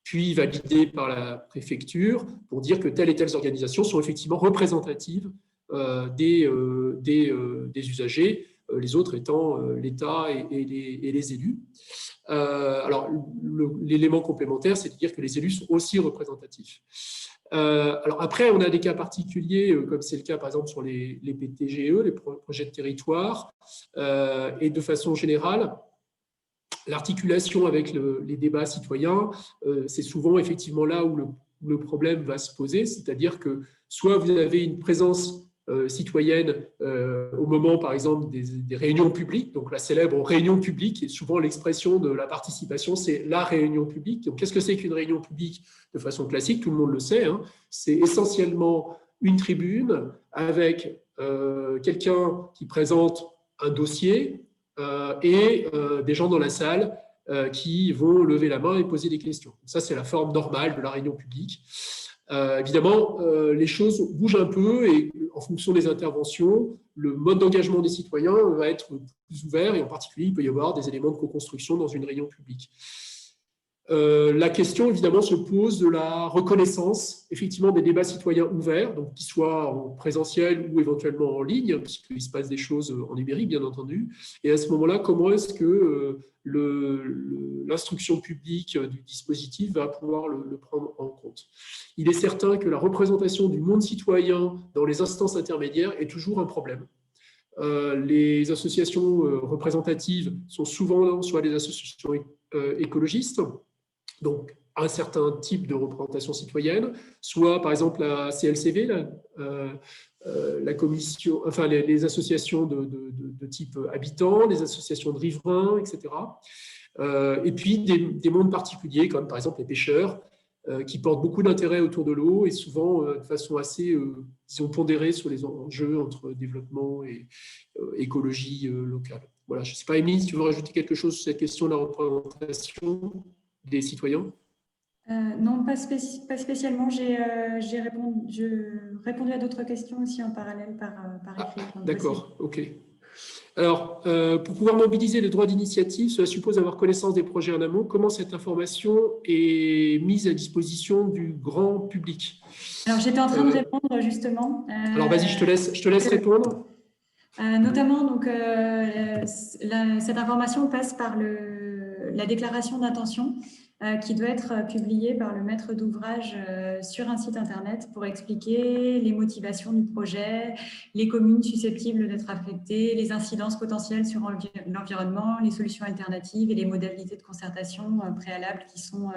puis validée par la préfecture pour dire que telles et telles organisations sont effectivement représentatives des usagers, les autres étant l'État et les élus. Alors, l'élément complémentaire, c'est de dire que les élus sont aussi représentatifs. Alors après, on a des cas particuliers, comme c'est le cas par exemple sur les PTGE, les projets de territoire, et de façon générale, l'articulation avec les débats citoyens, c'est souvent effectivement là où le problème va se poser, c'est-à-dire que soit vous avez une présence citoyenne au moment, par exemple, des réunions publiques. Donc, la célèbre réunion publique, et souvent l'expression de la participation, c'est la réunion publique. Donc, qu'est-ce que c'est qu'une réunion publique de façon classique? Tout le monde le sait. Hein. C'est essentiellement une tribune avec quelqu'un qui présente un dossier et des gens dans la salle qui vont lever la main et poser des questions. Ça, c'est la forme normale de la réunion publique. Évidemment, les choses bougent un peu et en fonction des interventions, le mode d'engagement des citoyens va être plus ouvert et en particulier, il peut y avoir des éléments de co-construction dans une réunion publique. La question, évidemment, se pose de la reconnaissance, effectivement, des débats citoyens ouverts, donc qu'ils soient en présentiel ou éventuellement en ligne, puisqu'il se passe des choses en numérique, bien entendu. Et à ce moment-là, comment est-ce que l'instruction publique du dispositif va pouvoir le prendre en compte? Il est certain que la représentation du monde citoyen dans les instances intermédiaires est toujours un problème. Les associations représentatives sont souvent soit des associations écologistes, donc un certain type de représentation citoyenne, soit par exemple la CLCV, la commission, enfin les associations de type habitants, les associations de riverains, etc. Et puis des mondes particuliers, comme par exemple les pêcheurs, qui portent beaucoup d'intérêt autour de l'eau et souvent de façon assez disons, pondérée sur les enjeux entre développement et écologie locale. Voilà, je ne sais pas, Émilie, si tu veux rajouter quelque chose sur cette question de la représentation des citoyens? Non, pas spécialement. J'ai répondu à d'autres questions aussi en parallèle par écrit. D'accord, ok. Alors, pour pouvoir mobiliser le droit d'initiative, cela suppose avoir connaissance des projets en amont. Comment cette information est mise à disposition du grand public? Alors, j'étais en train de répondre justement. Alors, vas-y, je te laisse répondre. Notamment, donc, cette information passe par la déclaration d'intention qui doit être publiée par le maître d'ouvrage sur un site internet pour expliquer les motivations du projet, les communes susceptibles d'être affectées, les incidences potentielles sur l'environnement, les solutions alternatives et les modalités de concertation préalables qui sont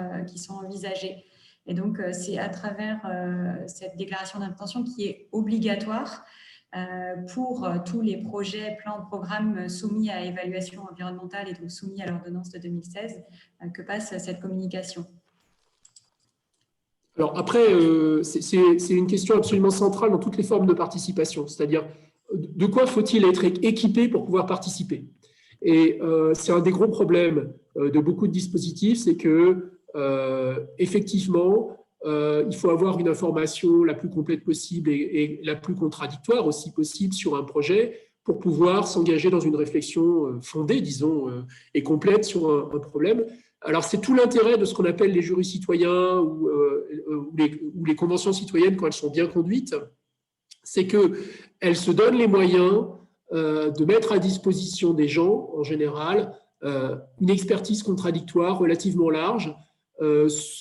envisagées. Et donc, c'est à travers cette déclaration d'intention qui est obligatoire pour tous les projets, plans, programmes soumis à évaluation environnementale et donc soumis à l'ordonnance de 2016 que passe cette communication. Alors après, c'est une question absolument centrale dans toutes les formes de participation, c'est-à-dire de quoi faut-il être équipé pour pouvoir participer? Et c'est un des gros problèmes de beaucoup de dispositifs, c'est que effectivement, il faut avoir une information la plus complète possible et la plus contradictoire aussi possible sur un projet pour pouvoir s'engager dans une réflexion fondée, disons, et complète sur un problème. Alors, c'est tout l'intérêt de ce qu'on appelle les jurys citoyens ou les conventions citoyennes quand elles sont bien conduites, c'est qu'elles se donnent les moyens de mettre à disposition des gens, en général, une expertise contradictoire relativement large,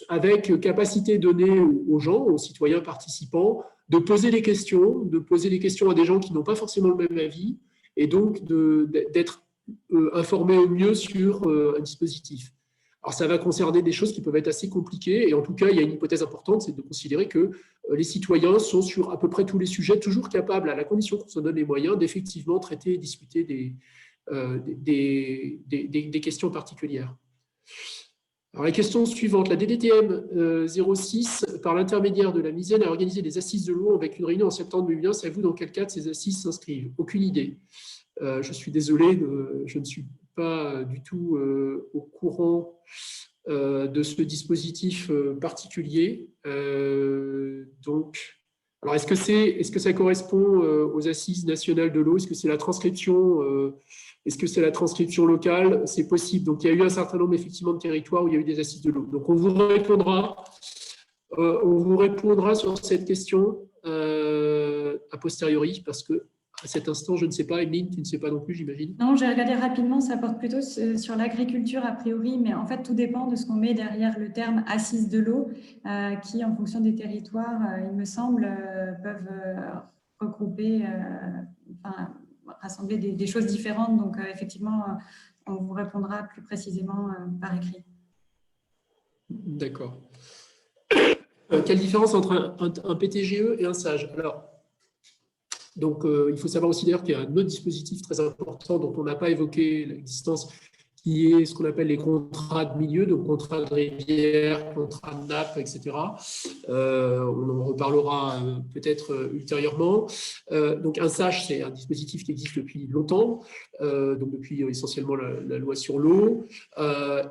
avec capacité donnée aux gens, aux citoyens participants, de poser des questions à des gens qui n'ont pas forcément le même avis, et donc d'être informés au mieux sur un dispositif. Alors, ça va concerner des choses qui peuvent être assez compliquées, et en tout cas, il y a une hypothèse importante, c'est de considérer que les citoyens sont sur à peu près tous les sujets toujours capables, à la condition qu'on se donne les moyens, d'effectivement traiter et discuter des questions particulières. Alors, la question suivante, la DDTM 06, par l'intermédiaire de la Misaine, a organisé des assises de l'eau avec une réunion en septembre 2021. Savez-vous dans quel cadre ces assises s'inscrivent? Aucune idée. Je suis désolé, je ne suis pas du tout au courant de ce dispositif particulier. Donc, alors est-ce que ça correspond aux assises nationales de l'eau? Est-ce que c'est la transcription est-ce que c'est la transcription locale? C'est possible. Donc, il y a eu un certain nombre, effectivement, de territoires où il y a eu des assises de l'eau. Donc, on vous répondra sur cette question a posteriori, parce que à cet instant, je ne sais pas. Emeline, tu ne sais pas non plus, j'imagine? Non, j'ai regardé rapidement, ça porte plutôt sur l'agriculture a priori, mais en fait, tout dépend de ce qu'on met derrière le terme assise de l'eau, qui, en fonction des territoires, il me semble, peuvent regrouper, rassembler des choses différentes. Donc, effectivement, on vous répondra plus précisément par écrit. D'accord. Quelle différence entre un PTGE et un SAGE? Alors, donc, il faut savoir aussi d'ailleurs qu'il y a un autre dispositif très important dont on n'a pas évoqué l'existence, qui est ce qu'on appelle les contrats de milieu, donc contrats de rivière, contrats de nappe, etc. On en reparlera peut-être ultérieurement. Donc, un SAGE, c'est un dispositif qui existe depuis longtemps, donc depuis essentiellement la loi sur l'eau,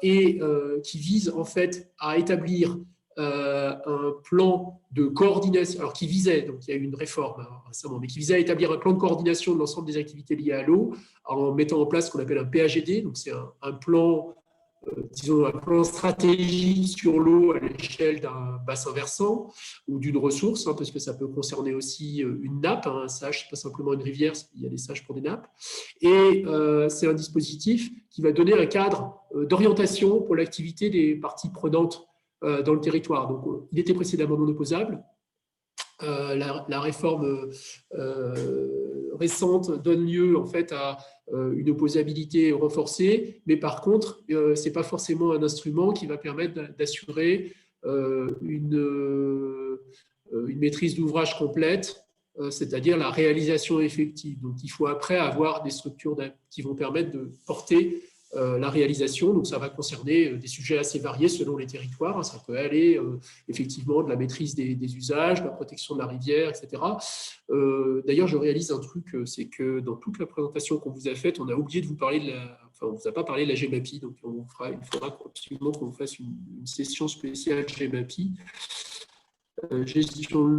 et qui vise en fait à établir un plan de coordination, alors qui visait, donc il y a eu une réforme récemment, mais qui visait à établir un plan de coordination de l'ensemble des activités liées à l'eau en mettant en place ce qu'on appelle un PAGD, donc c'est un plan, disons un plan stratégique sur l'eau à l'échelle d'un bassin versant ou d'une ressource, parce que ça peut concerner aussi une nappe, un sage, c'est pas simplement une rivière, il y a des sages pour des nappes, et c'est un dispositif qui va donner un cadre d'orientation pour l'activité des parties prenantes dans le territoire. Donc, il était précédemment non opposable. La réforme récente donne lieu en fait à une opposabilité renforcée, mais par contre, ce n'est pas forcément un instrument qui va permettre d'assurer une maîtrise d'ouvrage complète, c'est-à-dire la réalisation effective. Donc, il faut après avoir des structures qui vont permettre de porter la réalisation. Donc, ça va concerner des sujets assez variés selon les territoires. Ça peut aller effectivement de la maîtrise des usages, de la protection de la rivière, etc. D'ailleurs, je réalise un truc, c'est que dans toute la présentation qu'on vous a faite, on a oublié de vous parler on ne vous a pas parlé de la GEMAPI. Donc, il faudra absolument qu'on fasse une session spéciale GEMAPI. Gestion de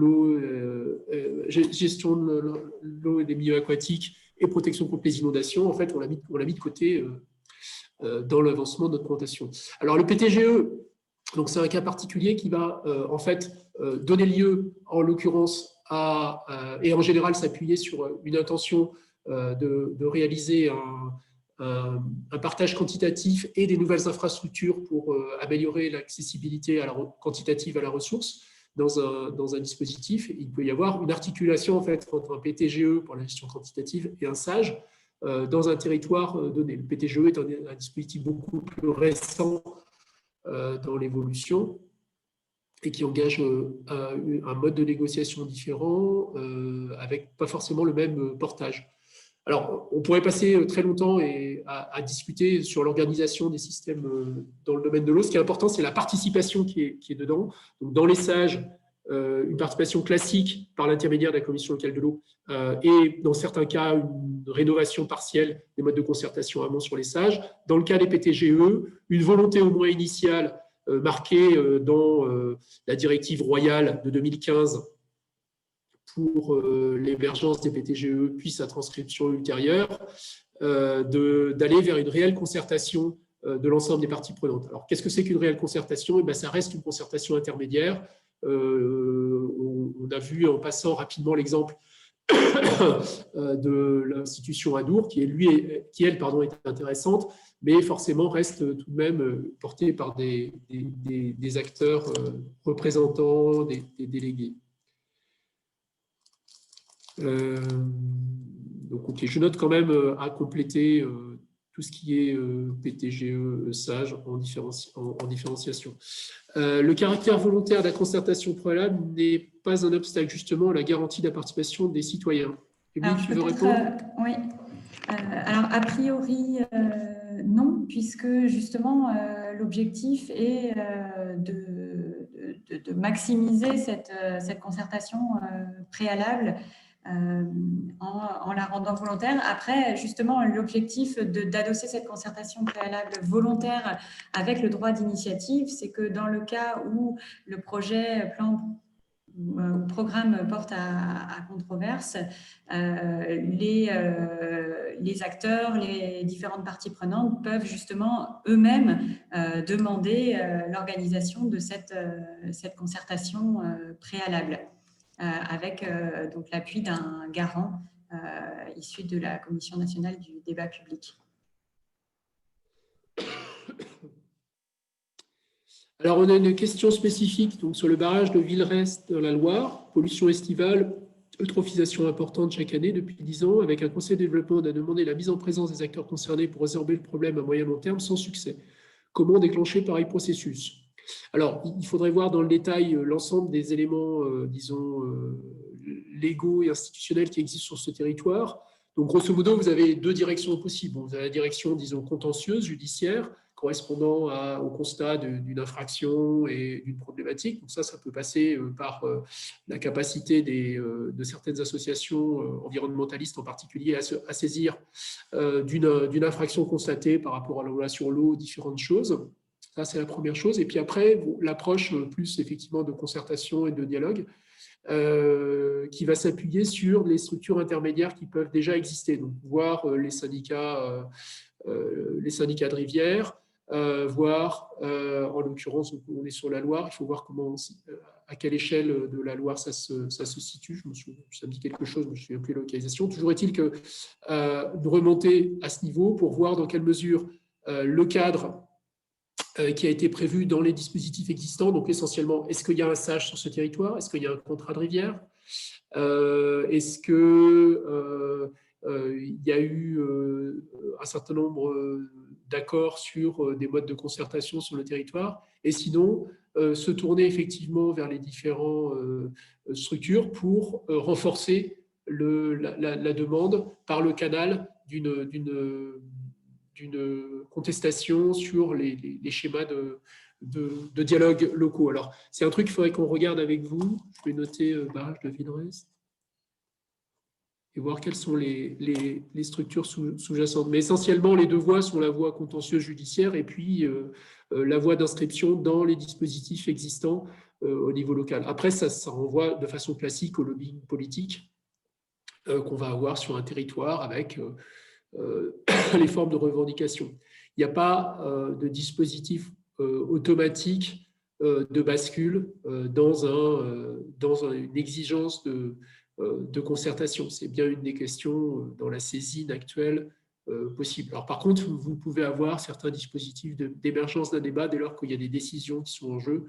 l'eau et des milieux aquatiques et protection contre les inondations. En fait, on l'a mis de côté dans l'avancement de notre présentation. Alors, le PTGE, donc c'est un cas particulier qui va en fait donner lieu, en l'occurrence, et en général s'appuyer sur une intention de réaliser un partage quantitatif et des nouvelles infrastructures pour améliorer l'accessibilité quantitative à la ressource dans un dispositif. Il peut y avoir une articulation en fait entre un PTGE pour la gestion quantitative et un SAGE dans un territoire donné. Le PTGE est un dispositif beaucoup plus récent dans l'évolution et qui engage un mode de négociation différent avec pas forcément le même portage. Alors, on pourrait passer très longtemps à discuter sur l'organisation des systèmes dans le domaine de l'eau. Ce qui est important, c'est la participation qui est dedans. Donc, dans les SAGE, une participation classique par l'intermédiaire de la Commission locale de l'eau et dans certains cas, une rénovation partielle des modes de concertation amont sur les SAGE. Dans le cas des PTGE, une volonté au moins initiale marquée dans la directive royale de 2015 pour l'émergence des PTGE, puis sa transcription ultérieure, d'aller vers une réelle concertation de l'ensemble des parties prenantes. Alors, qu'est-ce que c'est qu'une réelle concertation? Eh bien, ça reste une concertation intermédiaire. On a vu en passant rapidement l'exemple de l'institution Adour, qui elle, est intéressante, mais forcément reste tout de même portée par des acteurs représentants, des délégués. Donc, ok, je note quand même à compléter tout ce qui est PTGE, SAGE en différenciation. Le caractère volontaire de la concertation préalable n'est pas un obstacle justement à la garantie de la participation des citoyens. Émilie, tu veux répondre? Oui. Alors, a priori, non, puisque justement, l'objectif est de maximiser cette concertation préalable en la rendant volontaire. Après, justement, l'objectif d'adosser cette concertation préalable volontaire avec le droit d'initiative, c'est que dans le cas où le projet plan ou programme porte à controverse, les acteurs, les différentes parties prenantes peuvent justement eux-mêmes demander l'organisation de cette concertation préalable. Avec donc l'appui d'un garant issu de la Commission nationale du débat public. Alors, on a une question spécifique donc, sur le barrage de Villerest dans la Loire, pollution estivale, eutrophisation importante chaque année depuis 10 ans, avec un conseil de développement, on a demandé la mise en présence des acteurs concernés pour résorber le problème à moyen long terme sans succès. Comment déclencher pareil processus? Alors, il faudrait voir dans le détail l'ensemble des éléments, disons, légaux et institutionnels qui existent sur ce territoire. Donc, grosso modo, vous avez deux directions possibles. Vous avez la direction, disons, contentieuse, judiciaire, correspondant au constat d'une infraction et d'une problématique. Donc ça peut passer par la capacité de certaines associations environnementalistes en particulier à saisir d'une infraction constatée par rapport à la loi sur l'eau, différentes choses. Ça, c'est la première chose. Et puis après, l'approche plus effectivement de concertation et de dialogue, qui va s'appuyer sur les structures intermédiaires qui peuvent déjà exister. Donc, voir les syndicats de rivière, voir, en l'occurrence, on est sur la Loire, il faut voir à quelle échelle de la Loire ça se situe. Ça me dit quelque chose, mais je ne me souviens plus de la localisation. Toujours est-il que de remonter à ce niveau pour voir dans quelle mesure le cadre qui a été prévu dans les dispositifs existants, donc essentiellement, est-ce qu'il y a un SAGE sur ce territoire? Est-ce qu'il y a un contrat de rivière? Est-ce qu'il y a eu un certain nombre d'accords sur des modes de concertation sur le territoire? Et sinon, se tourner effectivement vers les différentes structures pour renforcer la demande par le canal d'une contestation sur les schémas de dialogue locaux. Alors, c'est un truc qu'il faudrait qu'on regarde avec vous. Je vais noter barrage de Vidrest et voir quelles sont les structures sous-jacentes. Mais essentiellement, les deux voies sont la voie contentieuse judiciaire et puis la voie d'inscription dans les dispositifs existants au niveau local. Après, ça renvoie de façon classique au lobbying politique qu'on va avoir sur un territoire avec les formes de revendication. Il n'y a pas de dispositif automatique de bascule dans une exigence de concertation. C'est bien une des questions dans la saisine actuelle possible. Alors, par contre, vous pouvez avoir certains dispositifs d'émergence d'un débat dès lors qu'il y a des décisions qui sont en jeu,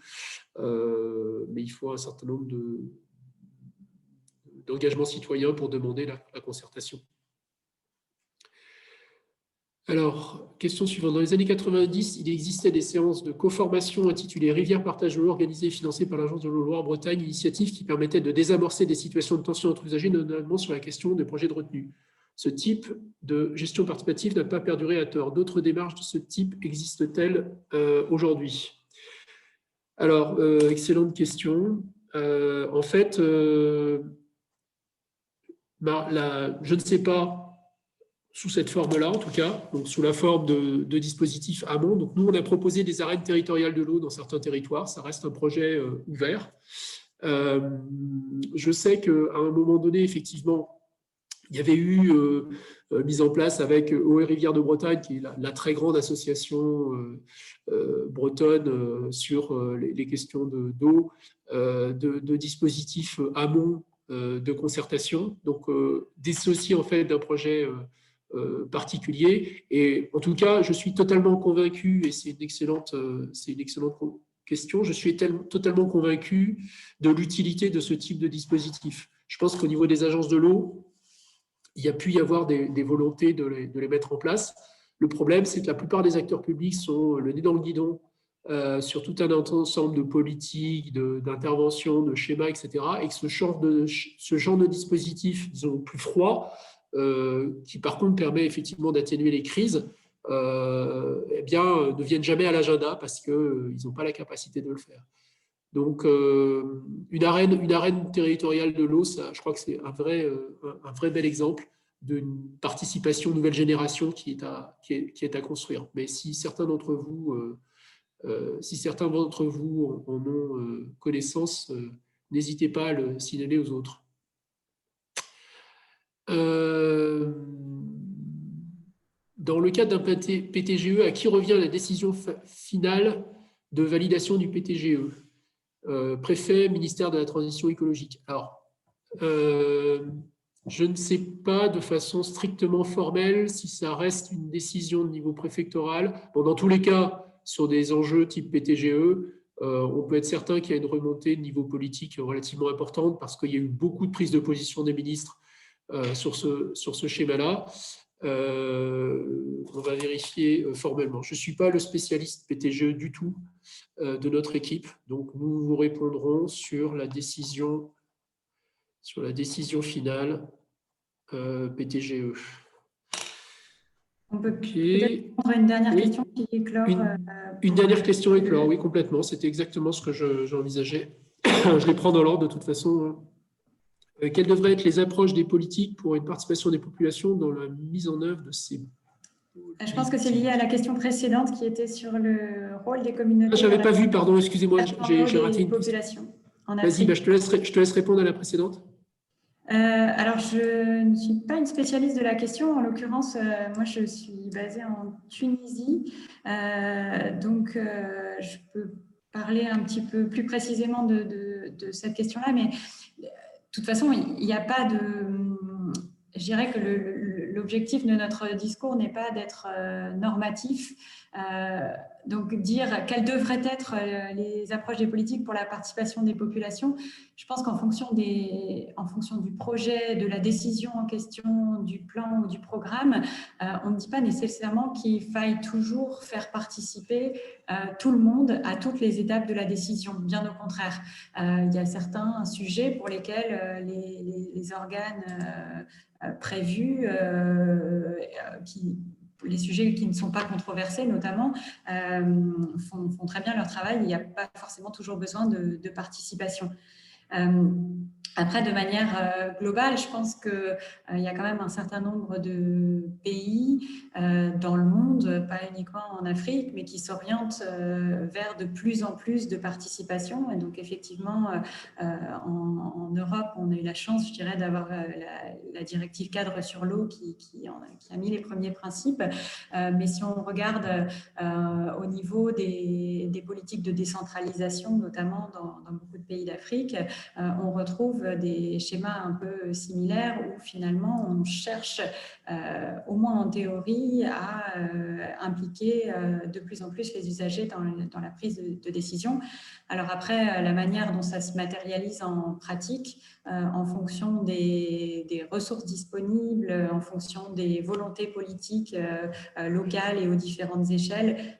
mais il faut un certain nombre d'engagements citoyens pour demander la concertation. Alors, question suivante. Dans les années 90, il existait des séances de coformation intitulées Rivière Partage de l'eau, organisées et financées par l'Agence de l'eau Loire-Bretagne, initiative qui permettait de désamorcer des situations de tension entre usagers, notamment sur la question des projets de retenue. Ce type de gestion participative n'a pas perduré à tort. D'autres démarches de ce type existent-elles aujourd'hui? Alors, excellente question. En fait, je ne sais pas sous cette forme-là, en tout cas, donc sous la forme de dispositifs amont. Donc, nous, on a proposé des arènes territoriales de l'eau dans certains territoires. Ça reste un projet ouvert. Je sais qu'à un moment donné, effectivement, il y avait eu mise en place avec Eau et Rivières de Bretagne, qui est la très grande association bretonne sur les questions d'eau, de dispositifs amont de concertation, donc dissociés en fait d'un projet particulier. Et en tout cas, je suis totalement convaincu, et c'est une excellente question, je suis totalement convaincu de l'utilité de ce type de dispositif. Je pense qu'au niveau des agences de l'eau, il y a pu y avoir des volontés de les mettre en place. Le problème, c'est que la plupart des acteurs publics sont le nez dans le guidon sur tout un ensemble de politiques, d'interventions, de schémas, etc. Et que ce genre de dispositif, disons, plus froid, qui par contre permet effectivement d'atténuer les crises, eh bien, ne viennent jamais à l'agenda parce qu'ils n'ont pas la capacité de le faire. Donc, une arène territoriale de l'eau, je crois que c'est un vrai bel exemple d'une participation nouvelle génération qui est à construire. Mais si certains d'entre vous en ont connaissance, n'hésitez pas à le signaler aux autres. Dans le cadre d'un PTGE, à qui revient la décision finale de validation du PTGE? Préfet, ministère de la Transition écologique. Alors, je ne sais pas de façon strictement formelle si ça reste une décision de niveau préfectoral. Bon, dans tous les cas, sur des enjeux type PTGE, on peut être certain qu'il y a une remontée de niveau politique relativement importante parce qu'il y a eu beaucoup de prises de position des ministres sur ce schéma-là. On va vérifier formellement. Je ne suis pas le spécialiste PTGE du tout de notre équipe, donc nous vous répondrons sur la décision finale PTGE. On peut peut-être prendre une dernière question qui éclore. Une dernière question éclore, oui, complètement. C'était exactement ce que j'envisageais. Je les prends dans l'ordre de toute façon. Quelles devraient être les approches des politiques pour une participation des populations dans la mise en œuvre de ces Je pense que c'est lié à la question précédente qui était sur le rôle des communautés. Je n'avais pas vu, pardon, excusez-moi, j'ai raté une population. Vas-y, je te laisse répondre à la précédente. Alors, je ne suis pas une spécialiste de la question. En l'occurrence, moi, je suis basée en Tunisie. Donc, je peux parler un petit peu plus précisément de cette question-là. Mais de toute façon, il n'y a pas de... Je dirais que l'objectif de notre discours n'est pas d'être normatif. Donc, dire quelles devraient être les approches des politiques pour la participation des populations, je pense qu'en fonction du projet, de la décision en question, du plan ou du programme, on ne dit pas nécessairement qu'il faille toujours faire participer tout le monde à toutes les étapes de la décision. Bien au contraire, il y a certains sujets pour lesquels les organes prévus, les sujets qui ne sont pas controversés notamment, font très bien leur travail. Il n'y a pas forcément toujours besoin de participation. Après, de manière globale, je pense qu'il y a quand même un certain nombre de pays dans le monde, pas uniquement en Afrique, mais qui s'orientent vers de plus en plus de participation. Et donc, effectivement, en Europe, on a eu la chance, je dirais, d'avoir la directive cadre sur l'eau qui a mis les premiers principes. Mais si on regarde au niveau des politiques de décentralisation, notamment dans beaucoup de pays d'Afrique, on retrouve des schémas un peu similaires où finalement on cherche, au moins en théorie, à impliquer de plus en plus les usagers dans la prise de décision. Alors après, la manière dont ça se matérialise en pratique, en fonction des ressources disponibles, en fonction des volontés politiques locales et aux différentes échelles,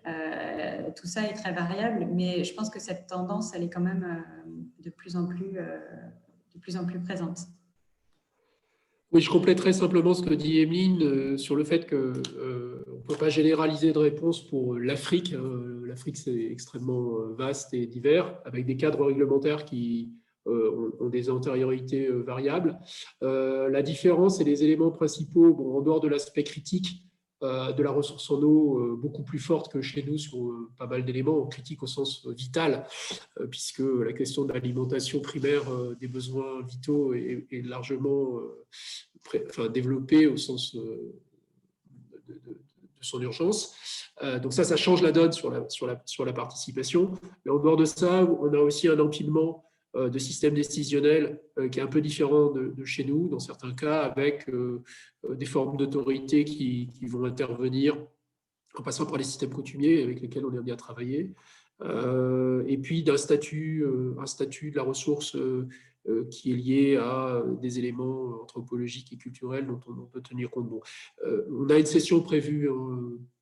tout ça est très variable, mais je pense que cette tendance, elle est quand même de plus en plus présente. Oui, je compléterai simplement ce que dit Emeline sur le fait qu'on ne peut pas généraliser de réponse pour l'Afrique. L'Afrique, c'est extrêmement vaste et divers, avec des cadres réglementaires qui ont des antériorités variables. La différence et les éléments principaux, en dehors de l'aspect critique de la ressource en eau, beaucoup plus forte que chez nous sur pas mal d'éléments, critique au sens vital, puisque la question de l'alimentation primaire des besoins vitaux est largement développée au sens de son urgence. Donc ça change la donne sur la participation. Mais en dehors de ça, on a aussi un empilement de systèmes décisionnels qui est un peu différent de chez nous, dans certains cas, avec des formes d'autorité qui vont intervenir en passant par les systèmes coutumiers avec lesquels on est amené à travailler, et puis un statut de la ressource qui est lié à des éléments anthropologiques et culturels dont on peut tenir compte. On a une session prévue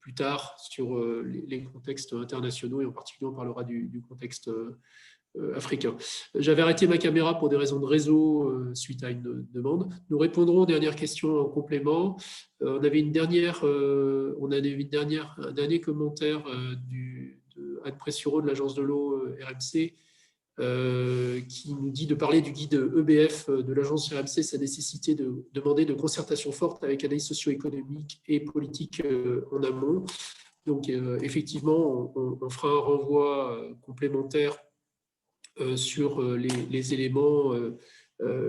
plus tard sur les contextes internationaux, et en particulier on parlera du contexte africain. J'avais arrêté ma caméra pour des raisons de réseau suite à une demande. Nous répondrons aux dernières questions en complément. On avait un dernier commentaire de Anne Pressureau de l'Agence de l'eau RMC qui nous dit de parler du guide EBF de l'agence RMC, sa nécessité de demander de concertation forte avec analyse socio-économique et politique en amont. Donc effectivement, on fera un renvoi complémentaire sur les éléments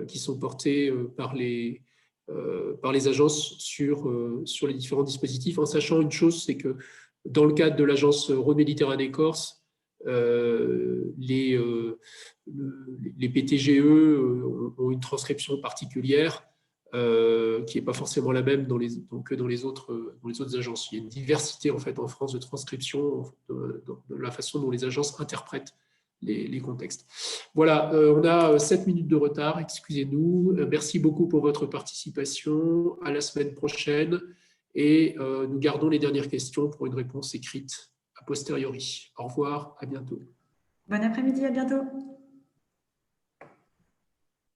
qui sont portés par les agences sur les différents dispositifs, en sachant une chose, c'est que dans le cadre de l'agence Rhône Méditerranée Corse, les PTGE ont une transcription particulière qui n'est pas forcément la même que dans les autres agences. Il y a une diversité en fait en France de transcription de la façon dont les agences interprètent les contextes. Voilà, on a 7 minutes de retard, excusez-nous. Merci beaucoup pour votre participation. À la semaine prochaine. Et nous gardons les dernières questions pour une réponse écrite a posteriori. Au revoir, à bientôt. Bon après-midi, à bientôt.